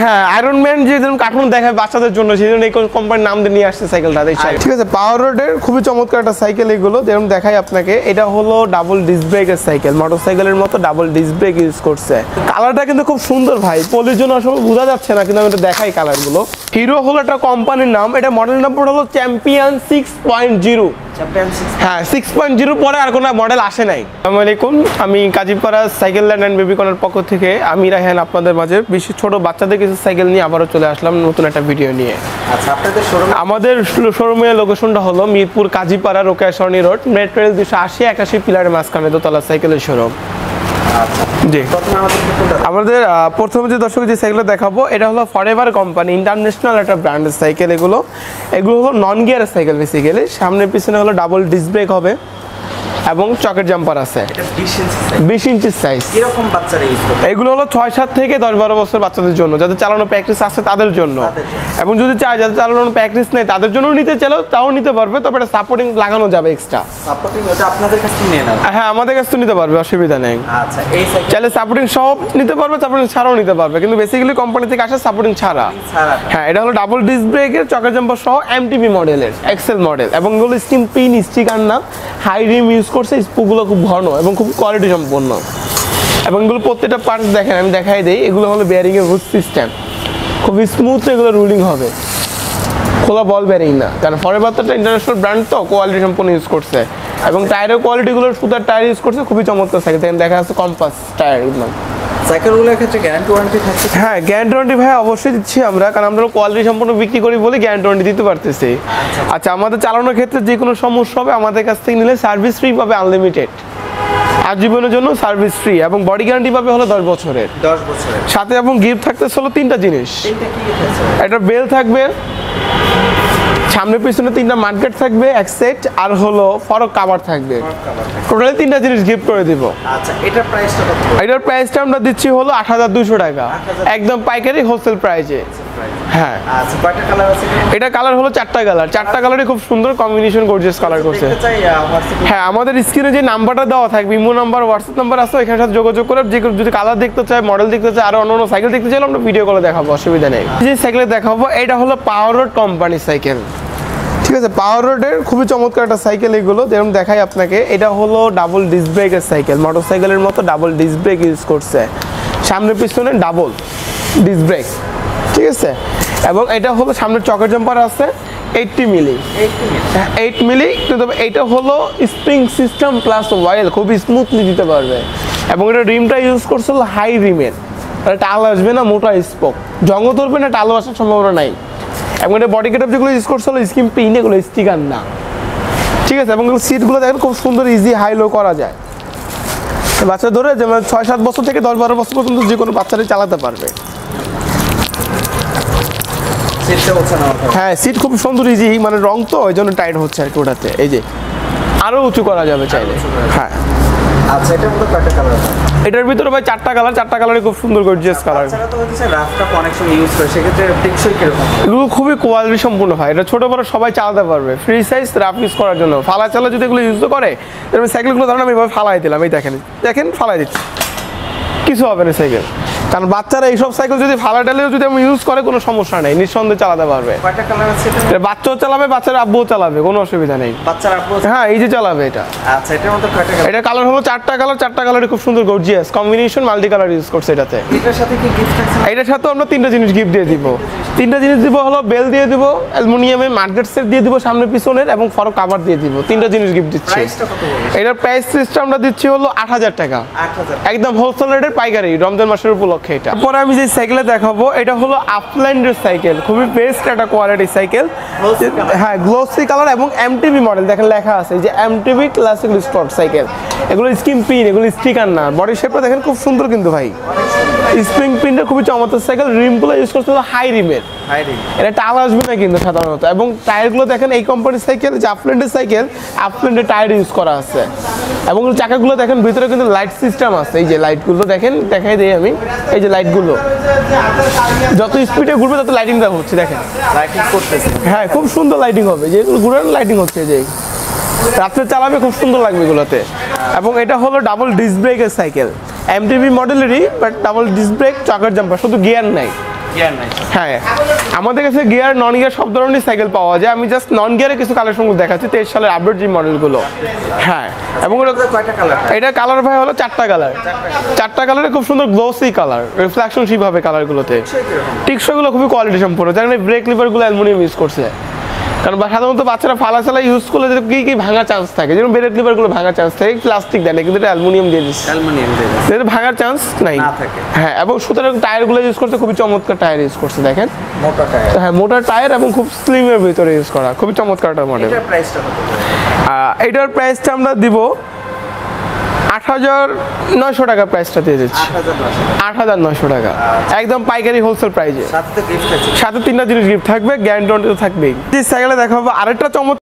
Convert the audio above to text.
হ্যাঁ, iron man যেরকম cartoon দেখায় বাচ্চাদের জন্য, সেই জন্য এই কোম্পানির নাম দিয়ে নিয়ে আসছে সাইকেলটা। ঠিক আছে, পাওয়ার রোডের খুবই চমৎকার একটা সাইকেল এগুলো, যেরকম দেখাই আপনাকে। এটা হলো ডাবল ডিস্ক ব্রেকের সাইকেল, মোটরসাইকেলের মতো ডাবল ডিস্ক ব্রেক ইউজ করছে। কালারটা কিন্তু খুব সুন্দর ভাই, পলির জন্য আসলে বোঝা যাচ্ছে না, কিন্তু আমি এটা দেখাই কালারগুলো। হিরো হলো একটা কোম্পানির নাম, এটা মডেল নাম্বার হলো চ্যাম্পিয়ন 6.0। হ্যাঁ, 6.0 পরে আর কোনো মডেল আসে নাই। আসসালামু আলাইকুম, আমি কাজীপাড়া সাইকেল ল্যান্ড অ্যান্ড বেবিকর্নার পক্ষ থেকে আমি রায়হান আপনাদের মাঝে বিশেষ ছোট বাচ্চাদের কিছু সাইকেল নিয়ে আবারও চলে আসলাম নতুন একটা ভিডিও নিয়ে। আচ্ছা, আপনাদের শোরুম? আমাদের শোরুমের লোকেশনটা হলো মিরপুর কাজীপাড়া রোকেয়া সরণি রোড, মেট্রো রেল 280-81 পিলারের মাঝখানে দোতলা সাইকেলের শোরুম। জি, আমাদের প্রথমে যে দর্শক যে সাইকেলটা দেখাবো এটা হলো ফরএভার কোম্পানি, ইন্টারন্যাশনাল একটা ব্র্যান্ডের সাইকেল। এগুলো হলো নন গিয়ারের সাইকেল। বেসিক্যালি সামনে পিছনে হলো ডাবল ডিস্ক ব্রেক হবে এবং চকের জাম্পার আছে। 20 ইঞ্চি সাইজ। কিরকম বাচ্চারা ইউজ করবে? এগুলো হলো 6-7 থেকে 10-12 বছর বাচ্চাদের জন্য, যাদের চালানো প্র্যাকটিস আছে তাদের জন্য। এবং যদি চায় যাদের চালানো প্র্যাকটিস নেই তাদের জন্য নিতে চাইলেও তাও নিতে পারবে, তবে এটা সাপোর্টিং লাগানো যাবে এক্সট্রা। সাপোর্টিং ওটা আপনাদের কাছ থেকে নিয়ে নাও? হ্যাঁ, আমাদের কাছ থেকে নিতে পারবে, অসুবিধা নেই। আচ্ছা, এই সাইকেল চাইলে সাপোর্টিং সহ নিতে পারবে, সাপোর্টিং ছাড়াও নিতে পারবে, কিন্তু বেসিক্যালি কোম্পানি থেকে আসে সাপোর্টিং ছাড়া। হ্যাঁ, এটা হলো ডাবল ডিস্ক ব্রেকের চকের জাম্পার সহ এমটিবি মডেলের এক্সেল মডেল, এবং এগুলো স্টিম পিন স্টিকার না, হাই রিম ইউজ করছে। স্পুকগুলো খুব ঘন এবং খুব কোয়ালিটি সম্পন্ন, এবং এগুলো প্রত্যেকটা পার্টস দেখেন, আমি দেখাই দিই। এগুলো হলো বেয়ারিং এর হুড সিস্টেম, খুব স্মুথ এগুলো রুলিং হবে, খোলা বল বেয়ারিং না, কারণ ফরএভার তো ইন্টারন্যাশনাল ব্র্যান্ড, তো কোয়ালিটি সম্পন্ন ইউজ করছে। এবং টায়ারের কোয়ালিটিগুলো সুতার টায়ার ইউজ করছে, খুবই চমৎকার সাইকেল। দেখেন দেখা যাচ্ছে কম্পাস টায়ার একদম। সাইকেলগুলোর ক্ষেত্রে গ্যারান্টি ওয়ারেন্টি থাকছে? হ্যাঁ, গ্যারান্টি ওয়ারেন্টি ভাই অবশ্যই দিচ্ছি আমরা, কারণ আমরা কোয়ালিটি সম্পন্ন বিক্রি করি বলে গ্যারান্টি ওয়ারেন্টি দিতে পারতেছি। আচ্ছা, আমাদের চালানোর ক্ষেত্রে যে কোনো সমস্যা হবে আমাদের কাছ থেকে নিলে সার্ভিস ফ্রি পাবে, আনলিমিটেড আজীবনের জন্য সার্ভিস ফ্রি, এবং বডি গ্যারান্টি পাবে হলো 10 বছরের। 10 বছরের সাথে এবং গিফট থাকতে হলো 3টা জিনিস। একটা বেল থাকবে, সামনে পিছনে 3টা মার্কেট থাকবে এক সেট, আর হলো ফরক কভার থাকবে। টোটালি 3টা জিনিস গিফট করে দিব। আচ্ছা, এটার প্রাইসটা কত? এটার প্রাইসটা আমরা দিচ্ছি হলো 8200 টাকা, একদম পাইকারি হোলসেল প্রাইসে। হ্যাঁ, আচ্ছা, কয়টা কালার আছে? এটা কালার হলো 4টা কালার, 4টা কালারই খুব সুন্দর কম্বিনেশন, গর্জিয়াস কালার করছে। হ্যাঁ, আমাদের স্ক্রিনে যে নাম্বারটা দেওয়া থাকবে, ইমো নাম্বার, হোয়াটসঅ্যাপ নাম্বার আছে, এখানে সাথে যোগাযোগ করে যে যদি কালার দেখতে চায়, মডেল দেখতে চায়, আর অন্য সাইকেল দেখতে চাইলে আমরা ভিডিও কলে দেখাবো, অসুবিধা নেই। যে সাইকেলে দেখাবো এটা হলো পাওয়ার রোড কোম্পানির সাইকেল। ঠিক আছে, পাওয়ার রোডের খুবই চমৎকার একটা সাইকেল এগুলো, যেরকম দেখাই আপনাকে। এটা হলো ডাবল ডিস্ক ব্রেকের সাইকেল, মোটরসাইকেলের মতো ডাবল ডিস্ক ব্রেক ইউজ করছে, সামনে পিছনে ডাবল ডিস্ক ব্রেক। ঠিক আছে, এবং এটা হলো সামনের চকের জাম্পার আছে 80 মিলি, 8 মিলি, কিন্তু এইটা হলো স্প্রিং সিস্টেম প্লাস অয়েল, খুবই স্মুথলি দিতে পারবে। এবং এটা রিমটা ইউজ করছে হলো হাই রিমের, টাল আসবে না, মোটা স্পোক, জঙ্গ ধরবে না, টালও আসার সম্ভাবনা নাই। এবং এটা বডি গেটআপ যেগুলো ইউজ করছে হলো স্কিম পিন, এগুলো স্টিকার না। ঠিক আছে, এবং সিটগুলো দেখেন খুব সুন্দর, ইজি হাই লো করা যায়। বাচ্চা ধরে যেমন 6-7 বছর থেকে 10-12 বছর পর্যন্ত যে কোনো বাচ্চারাই চালাতে পারবে। হ্যাঁ, সিট খুব সুন্দর, ইজি, মানে রং তো ওই জন্য টাইট হচ্ছে আর কি ওটাতে। এই যে আরো উঁচু করা যাবে চাইলে। হ্যাঁ, আচ্ছা, এটার মধ্যে কয়টা কালার আছে? এটার ভিতরে ভাই 4টা কালার, 4টা কালারই খুব সুন্দর গর্জিয়াস কালার। বাচ্চারা তো হচ্ছে রাফটাপ অনেক সময় ইউজ করে, সেক্ষেত্রে টেকসই কিরকম? এগুলো খুবই কোয়ালিটি সম্পূর্ণ হয়, এটা ছোট বড় সবাই চালাতে পারবে, ফ্রি সাইজ রাফ ইউজ করার জন্য। ফালা চালা যদি এগুলো ইউজ করে, এরকম সাইকেলগুলো ধরেন আমি এভাবে ফালাই দিলাম, এই দেখেন দেখেন ফালাই দিচ্ছি, কিছু হবে না সাইকেল। কারণ বাচ্চারা এইসব সাইকেল যদি ফালা ডালেও যদি আমি ইউজ করে কোনো সমস্যা নেই, নিঃসন্দেহে চালাতে পারবে। কয়টা কালার আছে? বাচ্চাও চালাবে, বাচ্চার আব্বুও চালাবে, কোনো অসুবিধা নেই। বাচ্চার আব্বু? হ্যাঁ, এই যে চালাবে এটা। আচ্ছা, এটার মধ্যে কয়টা কালার? এটা কালার হলো 4টা কালার, 4টা কালারই খুব সুন্দর gorgeous combination, multi colour use করছে এটাতে। এটার সাথে কি গিফট থাকছে? এটার সাথে আমরা 3টা জিনিস গিফট দিয়ে দিব। 3টা জিনিস দিব হলো বেল দিয়ে দিব, অ্যালুমিনিয়ামের মার্কেট সেট দিয়ে দিব সামনে পিছনের, এবং ফরক কভার দিয়ে দিব। 3টা জিনিস গিফট দিচ্ছি। প্রাইসটা কত বলছেন? এটার প্রাইস লিস্টটা আমরা দিচ্ছি হলো 8000 টাকা, 8000, একদম হোলসেল রেটের পাইকারি, রমজান মাসের উপলক্ষে। এটা পরে আমি যে সাইকেলে দেখাবো এটা হলো আপল্যান্ডের সাইকেল, খুবই বেস্ট একটা কোয়ালিটি সাইকেল। হ্যাঁ, গ্লোসি কালার এবং এমটিবি মডেল, দেখেন লেখা আছে যে এমটিবি ক্লাসিক স্পট সাইকেল। এগুলো স্কিম পিন, এগুলো স্টিকার না। বডি শেপটা দেখেন খুব সুন্দর কিন্তু ভাই, স্প্রিং পিনটা খুবই চমৎকার সাইকেল। রিমগুলো ইউজ করতে হলো হাই রিমের, এটা টাল আসবে না কিন্তু সাধারণত। এবং টায়ারগুলো দেখেন এই কোম্পানির সাইকেল, যে আপল্যান্ডের সাইকেল, আপল্যান্ডের টায়ার ইউজ করা আছে। এবং চাকাগুলো দেখেন ভিতরে কিন্তু লাইট সিস্টেম আছে, এই যে লাইটগুলো দেখেন, দেখাই দিই আমি, এই যে লাইটগুলো যত স্পিডে ঘুরবে তত লাইটিংটা হচ্ছে, দেখেন লাইটিং করতেছে। হ্যাঁ, খুব সুন্দর লাইটিং হবে, যে ঘুরানো লাইটিং হচ্ছে, যে রাত্রে চালাবে খুব সুন্দর লাগবে এগুলোতে। এবং এটা হলো ডাবল ডিস্ক ব্রেকের সাইকেল, এমটিভি মডেলেরই, বাট ডাবল ডিস্ক ব্রেক, চকার জাম্পার, শুধু গিয়ার নাই। গিয়ার নাই। হ্যাঁ, আমাদের কাছে গিয়ার নন গিয়ার সব ধরনের সাইকেল পাওয়া যায়। আমি জাস্ট নন গিয়ারে কিছু কালেকশনগুলো দেখাচ্ছি 23 সালের আপডেট যে মডেলগুলো। হ্যাঁ, এবং কয়টা কালার? এটা কালার ভাই হলো 4টা কালার। 4টা কালারে খুব সুন্দর গ্লোসি কালার, রিফ্লেকশনশিপ হবে কালারগুলোতে। টিকসইগুলো খুবই কোয়ালিটি সম্পূর্ণ, যেখানে ব্রেক লিভারগুলো অ্যালুমিনিয়াম ইউজ করছে। কারণ সাধারণত বাচ্চারা ফালা ইউজ করলে যদি কি ভাঙার চান্স থাকে, যেমন ব্রেক লিভারগুলো ভাঙার চান্স থাকে, প্লাস্টিক দেয় না, কিন্তু এটা অ্যালুমিনিয়াম দিয়ে দিচ্ছে, এর ভাঙার চান্স নাই। হ্যাঁ, এবং সুতরাং টায়ারগুলো ইউজ করতে খুবই চমৎকার টায়ার ইউজ করছে, দেখেন মোটা টায়ার। হ্যাঁ, মোটা টায়ার এবং খুব স্লিমের ভিতরে ইউজ করা, খুবই চমৎকার একটা মডেল। এটার প্রাইসটা কত? এটার প্রাইসটা আমরা দিব 8,900 টাকা, প্রাইসটা দিয়ে দিচ্ছি 8,900 টাকা, একদম পাইকারি হোলসেল প্রাইসে। সাথে 3টা জিনিস গিফট থাকবে, গ্যারান্টি থাকবেই। সাইকেলে দেখা হবে আরেকটা চমৎকার